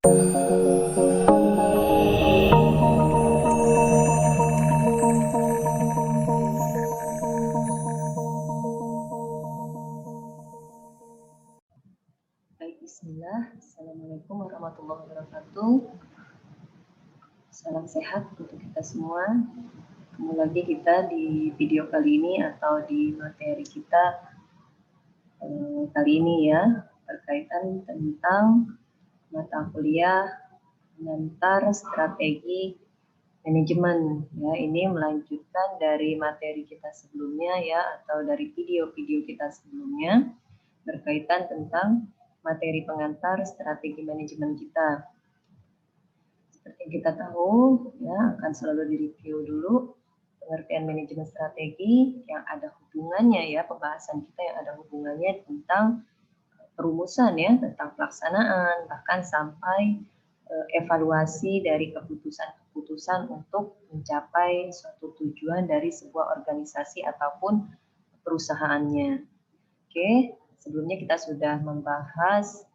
Baik, bismillah. Assalamualaikum warahmatullahi wabarakatuh. Salam sehat untuk kita semua. Ketemu lagi kita di video kali ini atau di materi kita kali ini ya, berkaitan tentang mata kuliah pengantar strategi manajemen ya. Ini melanjutkan dari materi kita sebelumnya ya, atau dari video-video kita sebelumnya berkaitan tentang materi pengantar strategi manajemen kita. Seperti yang kita tahu ya, akan selalu direview dulu pengertian manajemen strategi yang ada hubungannya ya, pembahasan kita yang ada hubungannya tentang perumusan ya, tentang pelaksanaan, bahkan sampai evaluasi dari keputusan-keputusan untuk mencapai suatu tujuan dari sebuah organisasi ataupun perusahaannya. Oke, sebelumnya kita sudah membahas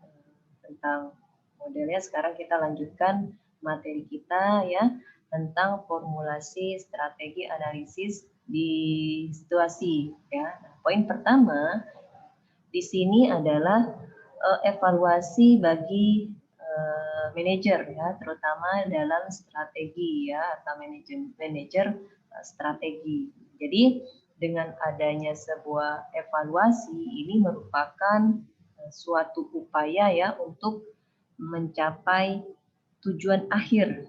tentang modelnya, sekarang kita lanjutkan materi kita ya, tentang formulasi strategi analisis di situasi ya. Nah, poin pertama di sini adalah evaluasi bagi manajer ya, terutama dalam strategi ya, atau manajer strategi. Jadi dengan adanya sebuah evaluasi ini merupakan suatu upaya ya untuk mencapai tujuan akhir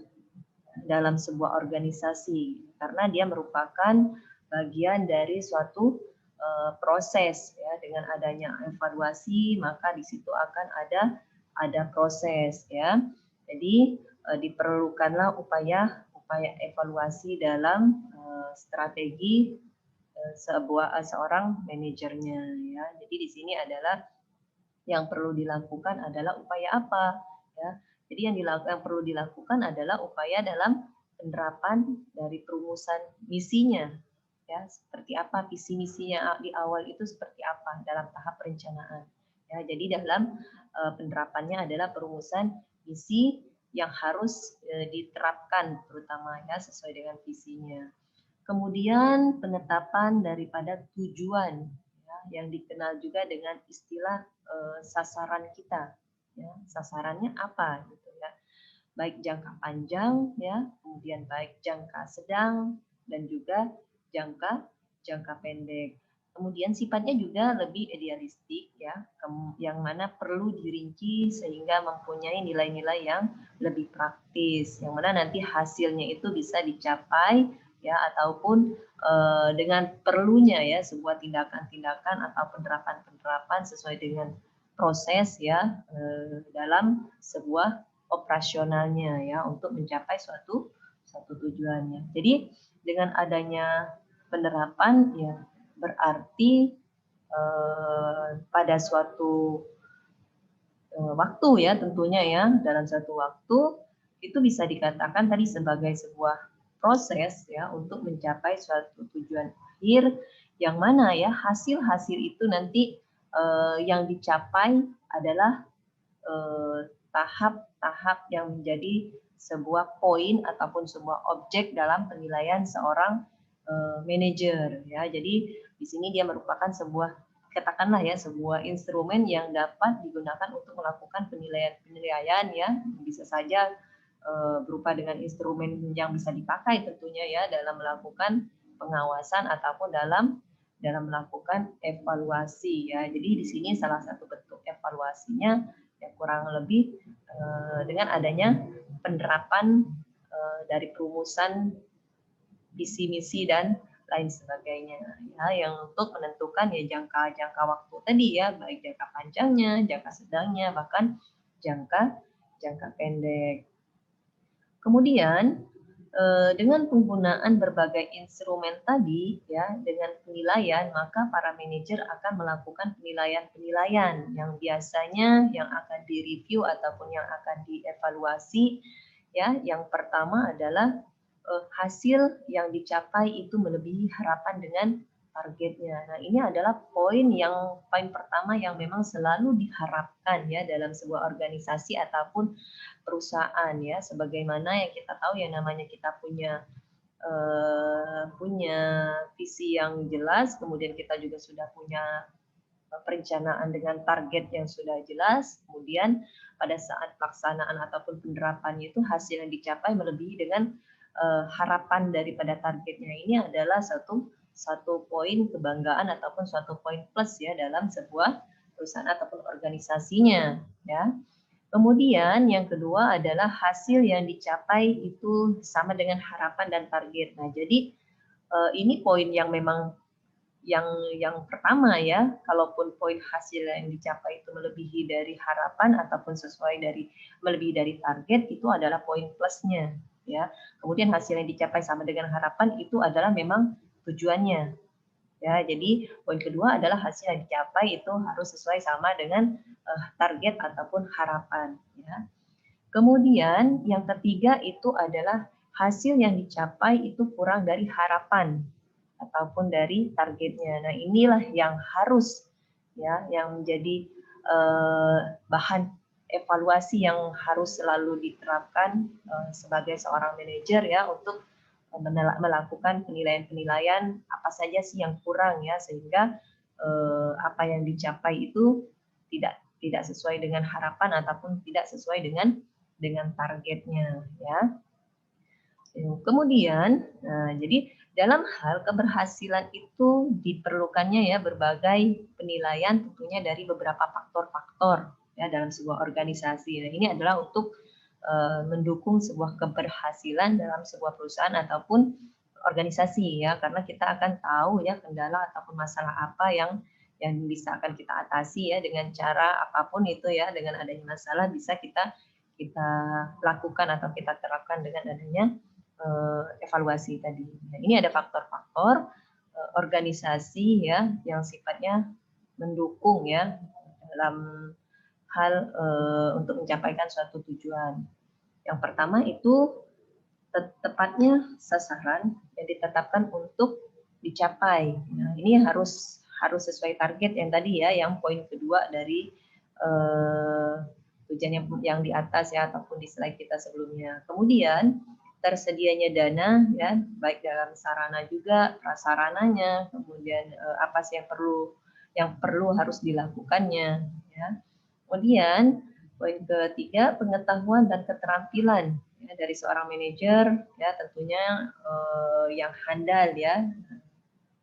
dalam sebuah organisasi, karena dia merupakan bagian dari suatu proses ya. Dengan adanya evaluasi maka di situ akan ada proses ya. Jadi diperlukanlah upaya evaluasi dalam strategi seorang manajernya ya. Jadi di sini adalah yang perlu dilakukan adalah upaya apa ya. Jadi yang perlu dilakukan adalah upaya dalam penerapan dari perumusan misinya ya, seperti apa visi misinya di awal itu, seperti apa dalam tahap perencanaan ya. Jadi dalam penerapannya adalah perumusan misi yang harus diterapkan terutama ya, sesuai dengan visinya. Kemudian penetapan daripada tujuan ya, yang dikenal juga dengan istilah sasaran kita ya. Sasarannya apa gitu ya, baik jangka panjang ya, kemudian baik jangka sedang dan juga jangka pendek. Kemudian sifatnya juga lebih idealistik ya, yang mana perlu dirinci sehingga mempunyai nilai-nilai yang lebih praktis, yang mana nanti hasilnya itu bisa dicapai ya, ataupun dengan perlunya ya sebuah tindakan-tindakan atau penerapan-penerapan sesuai dengan proses ya dalam sebuah operasionalnya ya, untuk mencapai suatu tujuannya. Jadi dengan adanya penerapan ya berarti pada suatu waktu ya, tentunya ya dalam satu waktu itu bisa dikatakan tadi sebagai sebuah proses ya untuk mencapai suatu tujuan akhir, yang mana ya hasil-hasil itu nanti yang dicapai adalah tahap-tahap yang menjadi sebuah poin ataupun sebuah objek dalam penilaian seorang manajer ya. Jadi di sini dia merupakan sebuah, katakanlah ya, sebuah instrumen yang dapat digunakan untuk melakukan penilaian ya. Bisa saja berupa dengan instrumen yang bisa dipakai tentunya ya dalam melakukan pengawasan ataupun dalam melakukan evaluasi ya. Jadi di sini salah satu bentuk evaluasinya ya kurang lebih dengan adanya penerapan dari perumusan visi misi dan lain sebagainya ya, yang untuk menentukan ya jangka waktu tadi ya, baik jangka panjangnya, jangka sedangnya, bahkan jangka pendek. Kemudian dengan penggunaan berbagai instrumen tadi ya, dengan penilaian, maka para manajer akan melakukan penilaian-penilaian yang biasanya yang akan direview ataupun yang akan dievaluasi ya. Yang pertama adalah hasil yang dicapai itu melebihi harapan dengan targetnya. Nah, ini adalah poin pertama yang memang selalu diharapkan ya dalam sebuah organisasi ataupun perusahaan ya. Sebagaimana yang kita tahu yang namanya kita punya visi yang jelas, kemudian kita juga sudah punya perencanaan dengan target yang sudah jelas, kemudian pada saat pelaksanaan ataupun penerapannya itu hasil yang dicapai melebihi dengan harapan daripada targetnya. Ini adalah satu poin kebanggaan ataupun suatu poin plus ya dalam sebuah perusahaan ataupun organisasinya ya. Kemudian yang kedua adalah hasil yang dicapai itu sama dengan harapan dan target. Nah, jadi ini poin yang memang yang pertama ya, kalaupun poin hasil yang dicapai itu melebihi dari harapan ataupun melebihi dari target, itu adalah poin plusnya ya. Kemudian hasil yang dicapai sama dengan harapan itu adalah memang tujuannya ya. Jadi poin kedua adalah hasil yang dicapai itu harus sesuai sama dengan target ataupun harapan ya. Kemudian yang ketiga itu adalah hasil yang dicapai itu kurang dari harapan ataupun dari targetnya. Nah, inilah yang harus ya yang menjadi bahan evaluasi yang harus selalu diterapkan sebagai seorang manajer ya untuk melakukan penilaian-penilaian apa saja sih yang kurang ya sehingga apa yang dicapai itu tidak sesuai dengan harapan ataupun tidak sesuai dengan targetnya ya. Kemudian, jadi dalam hal keberhasilan itu diperlukannya ya berbagai penilaian tentunya dari beberapa faktor-faktor ya dalam sebuah organisasi. Nah, ini adalah untuk mendukung sebuah keberhasilan dalam sebuah perusahaan ataupun organisasi ya, karena kita akan tahu ya kendala ataupun masalah apa yang bisa akan kita atasi ya dengan cara apapun itu ya, dengan adanya masalah bisa kita lakukan atau kita terapkan dengan adanya evaluasi tadi. Nah, ini ada faktor-faktor organisasi ya yang sifatnya mendukung ya dalam hal untuk mencapaikan suatu tujuan. Yang pertama itu tepatnya sasaran yang ditetapkan untuk dicapai. Nah, ini harus sesuai target yang tadi ya, yang poin kedua dari tujuan yang di atas ya ataupun di slide kita sebelumnya. Kemudian tersedianya dana ya baik dalam sarana juga prasarananya, kemudian apa sih yang perlu harus dilakukannya ya. Kemudian poin ketiga pengetahuan dan keterampilan ya, dari seorang manajer ya tentunya yang handal ya,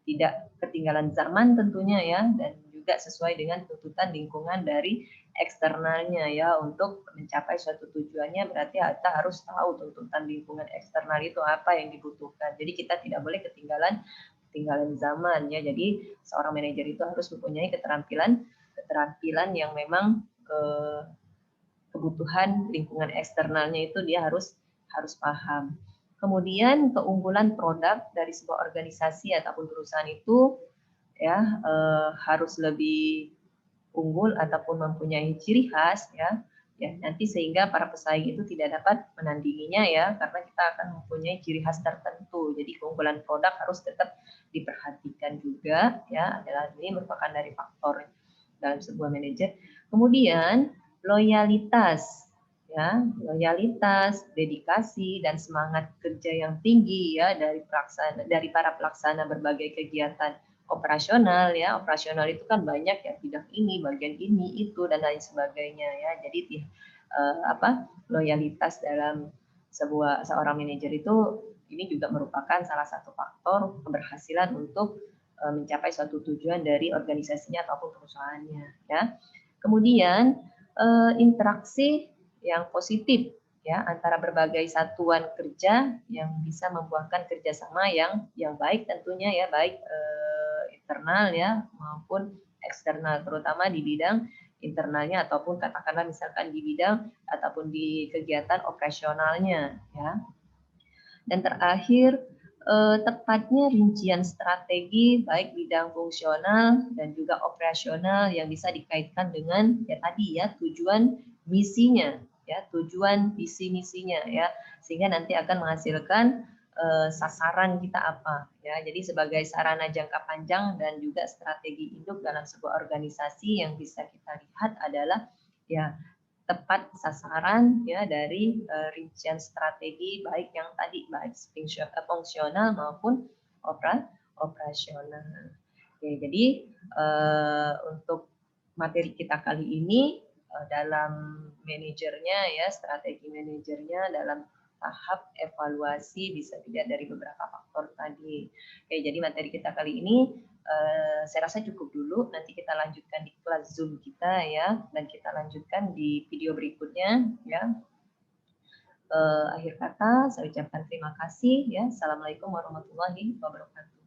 tidak ketinggalan zaman tentunya ya, dan juga sesuai dengan tuntutan lingkungan dari eksternalnya ya. Untuk mencapai suatu tujuannya berarti kita harus tahu tuntutan lingkungan eksternal itu apa yang dibutuhkan. Jadi kita tidak boleh ketinggalan zaman ya. Jadi seorang manajer itu harus mempunyai keterampilan yang memang kebutuhan lingkungan eksternalnya itu dia harus paham. Kemudian keunggulan produk dari sebuah organisasi ataupun perusahaan itu ya harus lebih unggul ataupun mempunyai ciri khas ya nanti sehingga para pesaing itu tidak dapat menandinginya ya, karena kita akan mempunyai ciri khas tertentu. Jadi keunggulan produk harus tetap diperhatikan juga ya, adalah ini merupakan dari faktor dalam sebuah manajer. Kemudian loyalitas ya, dedikasi dan semangat kerja yang tinggi ya dari para pelaksana berbagai kegiatan operasional ya. Operasional itu kan banyak ya, bidang ini, bagian ini, itu dan lain sebagainya ya. Jadi loyalitas dalam seorang manajer itu ini juga merupakan salah satu faktor keberhasilan untuk mencapai suatu tujuan dari organisasinya ataupun perusahaannya ya. Kemudian interaksi yang positif ya antara berbagai satuan kerja yang bisa membuahkan kerjasama yang baik tentunya ya, baik internal ya maupun eksternal, terutama di bidang internalnya ataupun katakanlah misalkan di bidang ataupun di kegiatan operasionalnya ya. Dan terakhir tepatnya rincian strategi baik bidang fungsional dan juga operasional yang bisa dikaitkan dengan ya tadi ya tujuan misinya ya, tujuan visi misinya ya, sehingga nanti akan menghasilkan sasaran kita apa ya. Jadi sebagai sarana jangka panjang dan juga strategi induk dalam sebuah organisasi yang bisa kita lihat adalah ya tepat sasaran ya dari rincian strategi baik yang tadi baik fungsional maupun operasional. Oke, jadi untuk materi kita kali ini dalam manajernya ya strategi manajernya dalam tahap evaluasi bisa dilihat dari beberapa faktor tadi. Oke, jadi materi kita kali ini saya rasa cukup dulu. Nanti kita lanjutkan di kelas Zoom kita ya, dan kita lanjutkan di video berikutnya ya. Akhir kata saya ucapkan terima kasih ya. Assalamualaikum warahmatullahi wabarakatuh.